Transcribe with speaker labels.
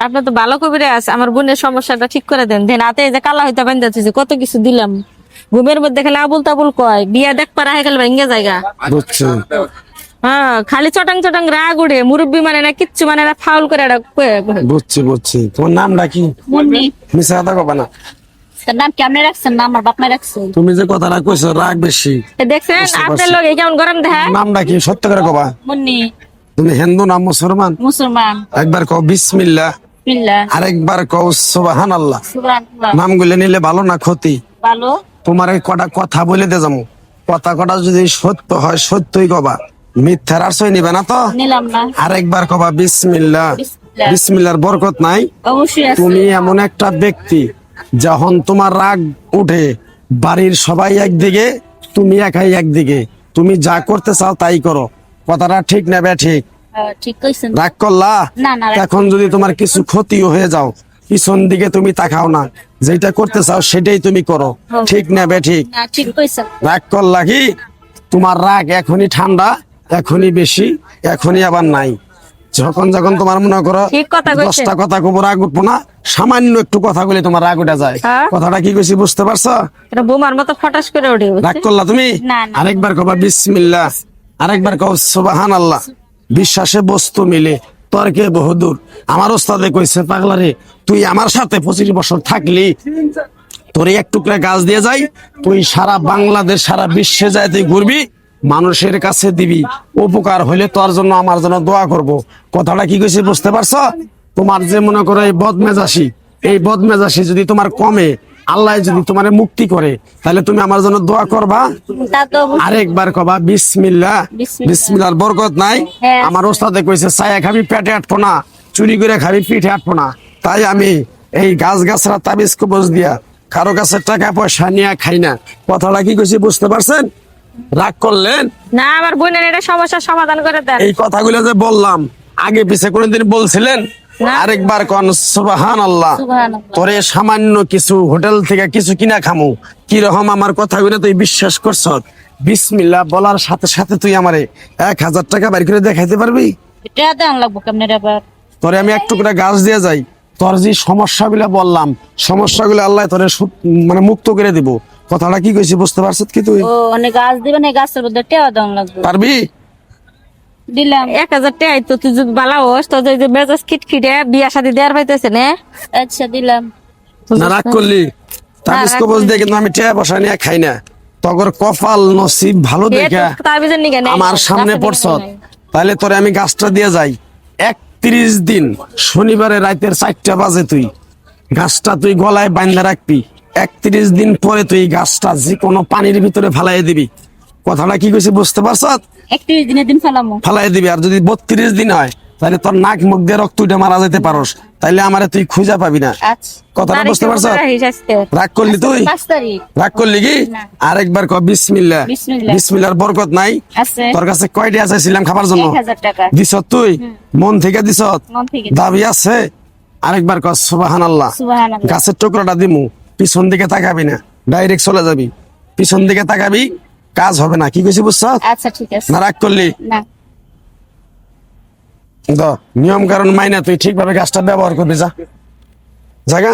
Speaker 1: আপনি তো ভালো কবিরে আছে, আমার বোনের সমস্যাটা ঠিক করে দেন। দেন হাতে এই যে কালা হইতে বান্ধা কত কিছু দিলাম, ঘুমের মধ্যে খালি আবুল তাবুল কয়, বিয়া দেখ পারা হয়ে গেল ভাঙ্গা জায়গা।
Speaker 2: বুঝছি।
Speaker 1: হ্যাঁ, খালি চটাং চটাং রাগ উড়ে, মুরব্বী মানে না, কিচ্ছু মানে না, ফাউল করে
Speaker 2: বুঝছি বুঝছি। তোমার নামটা কি?
Speaker 3: মুন্নি।
Speaker 2: মিশা কথা কবা না।
Speaker 3: তার নাম কেমনে রাখছেন না আমার বাপ মা রাখছেন?
Speaker 2: তুমি যে কথাটা কইছো রাগ বেশি।
Speaker 1: দেখছেন
Speaker 2: বুঝতে
Speaker 1: আপনার
Speaker 2: পারছি।
Speaker 1: লোক কেমন গরম দেখায়।
Speaker 2: নামটা কি সত্য করে কবা?
Speaker 3: মুন্নি।
Speaker 2: তুমি হিন্দু না মুসলমান?
Speaker 3: মুসলমান।
Speaker 2: একবার কও বিসমিল্লাহ,
Speaker 3: বিল্লাহ।
Speaker 2: আরেকবার কও সুবহানাল্লাহ।
Speaker 3: সুবহানাল্লাহ।
Speaker 2: নামগুলো নিলে ভালো না ক্ষতি?
Speaker 3: ভালো।
Speaker 2: তোমার এই কটা কথা বলে দে যাবো, কথা কটা যদি সত্য হয় সত্যই কবা, মিথ্যার আশ্রয় নিবে না তো?
Speaker 3: নিলাম না।
Speaker 2: আরেকবার কবা বিসমিল্লাহ।
Speaker 3: বিসমিল্লাহ।
Speaker 2: বিসমিল্লাহর বরকত নাই?
Speaker 3: অবশ্যই আছে।
Speaker 2: তুমি এমন একটা ব্যক্তি, যখন তোমার রাগ উঠে বাড়ির সবাই একদিকে, তুমি একাই একদিকে, তুমি যা করতে চাও তাই করো। কথাটা ঠিক না বে ঠিক?
Speaker 3: ঠিক কইছেন।
Speaker 2: রাগ করলা?
Speaker 3: না, না, রাগ
Speaker 2: এখন যদি তোমার কিছু ক্ষতিও হয়ে যাও, পিছন দিকে তুমি তাকাও না, যেটা করতে চাও সেটাই তুমি করো। ঠিক না বে ঠিক?
Speaker 3: না, ঠিক কইছেন।
Speaker 2: রাগ করলা কি? তোমার রাগ এখনই ঠান্ডা, এখনই বেশি, এখনই আবার নাই। যখন যখন তোমার মনে করো
Speaker 1: ঠিক কথা কইছে।
Speaker 2: 10টা কথা কব, রাগ উঠবো না, সামান্য একটু কথা বলে তোমার রাগ উঠে যায়।
Speaker 1: হ্যাঁ।
Speaker 2: কথাটা কি কইছি বুঝতে পারছো?
Speaker 1: এটা বোমার মতো ফটাস করে ওঠে, বুঝছেন?
Speaker 2: রাগ করলা তুমি?
Speaker 3: না, না।
Speaker 2: আরেকবার কবা বিসমিল্লাহ, আরেকবার কও সুবহানাল্লাহ। বিশ্বাসে বস্তু মিলে, তর্কে বহুদূর। আমার ওস্তাদে কইছে, পাগলা রে, তুই আমার সাথে 25 বছর থাকলি, তোর এক টুকরা গাছ দিয়ে যাই, তুই সারা বাংলাদেশ সারা বিশ্বে যায় তুই ঘুরবি, মানুষের কাছে দিবি, উপকার হইলে তোর জন্য আমার জন্য দোয়া করব। কথাটা কি কইছে বুঝতে পারছো? তোমার যে মনে করো এই বদমেজাসি, এই বদমেজাসি যদি তোমার কমে, আল্লাহ যদি তোমার মুক্তি করে, তাহলে তুমি আমার জন্য দোয়া করবা।
Speaker 3: তা তো অবশ্যই।
Speaker 2: আরেকবার কবা বিসমিল্লাহ।
Speaker 3: বিসমিল্লাহ।
Speaker 2: বিসমিল্লাহর বরকত নাই?
Speaker 3: হ্যাঁ।
Speaker 2: আমার ওস্তাদে কইছে, ছায়া খাবি পেটে আটবো না, চুরি করে খাবি পিঠে আটবো না। তাই আমি এই গাছ গাছরা তাবিজ কবজ দিয়া কারো কাছে টাকা পয়সা নিয়ে খাই না। কথাটা কি কইছি বুঝতে পারছেন? রাগ করলেন?
Speaker 1: না, আমার বোনের এটা সমস্যার সমাধান করে দেন।
Speaker 2: এই কথাগুলো যে বললাম, আগে পিছে কোনোদিন বলছিলেন?
Speaker 1: না।
Speaker 2: আরেকবার কোন সুবহানাল্লাহ।
Speaker 3: সুবহানাল্লাহ।
Speaker 2: তোরে সামান্য কিছু হোটেল থেকে কিছু কিনা খামু, কি রকম আমার কথাগুলো তুই বিশ্বাস করছ? বিসমিল্লাহ বলার সাথে সাথে তুই আমারে 1000 টাকা বের করে দেখাইতে পারবি?
Speaker 3: এটা দেন লাগবো কেমনে আবার?
Speaker 2: তোরে আমি এক টুকরা গাছ দিয়ে যাই, তোর যে সমস্যাগুলো বললাম, সমস্যাগুলো আল্লাহ তোরে মানে মুক্ত করে দিব। কথাটা কি কইছি বুঝতে পারছিস কি তুই?
Speaker 3: ও অনেক গাছ দিবেন, এই গাছের মধ্যে টেয়া দেন লাগবে।
Speaker 2: পারবি?
Speaker 3: দিলাম।
Speaker 1: 1000 টাকা তো তুই যদি বালা হোস, তো যে মেজাজ খিটখিটে বিয়া শাদী দেওয়ার পাইতেছে না।
Speaker 3: আচ্ছা দিলাম।
Speaker 2: না রাগ করলি? তাবিজ
Speaker 1: রাগ
Speaker 2: কবজ
Speaker 1: করিনি।
Speaker 2: দিয়ে কিন্তু আমি টেয়া বসা নিয়ে খাই না। তগর কপাল নসিব ভালো দেখা
Speaker 1: তাবিজের নিগে নেই,
Speaker 2: আমার সামনে
Speaker 1: গাছের
Speaker 2: পড়ছ,
Speaker 1: নিগে নেই।
Speaker 2: তাহলে তোরে আমি গাছটা দিয়ে যাই। 31 দিন শনিবারে রাতের 4টা বাজে তুই গাছটা তুই গলায় বাঁধা রাখবি। 31 দিন পরে তুই এই গাছটা যে কোনো পানির ভিতরে ফালাই দিবি। কথাটা কি কইছি বুঝতে পারছ?
Speaker 3: 31 দিনের দিন ফেলামো।
Speaker 2: ফালাই দিবি। আর যদি 32 দিন হয়, তাহলে তোর নাক মুখ দিয়ে রক্ত উঠে মারা যেতে পারস, তাইলে আমারে তুই খুঁজা পাবি না।
Speaker 3: আচ্ছা।
Speaker 2: কথাটা বুঝতে পারছ?
Speaker 1: তারিখের মধ্যে রাখিস আজকে।
Speaker 2: রাগ করলি তুই?
Speaker 3: 5 তারিখ।
Speaker 2: রাগ করলি কি?
Speaker 3: না।
Speaker 2: আরেকবার কর বিসমিল্লাহ।
Speaker 3: বিসমিল্লাহ।
Speaker 2: বিসমিল্লাহর বরকত নাই?
Speaker 3: আছে।
Speaker 2: তোর কাছে কয়টা চাইছিলাম খাবার জন্য?
Speaker 3: 1000 টাকা।
Speaker 2: দিছ তুই? মন থেকে দিছ?
Speaker 3: মন থেকে।
Speaker 2: দাবি আছে? আরেকবার কর সুবহানাল্লাহ।
Speaker 3: সুবহানাল্লাহ।
Speaker 2: গাছের টুকরাটা দিমু, পিছন দিকে তাকাবি না, ডাইরেক্ট চলে যাবি। পিছন দিকে তাকাবি, কাজ হবে না। কি কইছি বুঝছ?
Speaker 3: আচ্ছা ঠিক আছে।
Speaker 2: না রাগ করলি?
Speaker 3: না।
Speaker 2: নিয়ম কারণ মাইনা তুই ঠিকভাবে গাছটা ব্যবহার করবি। যা জায়গা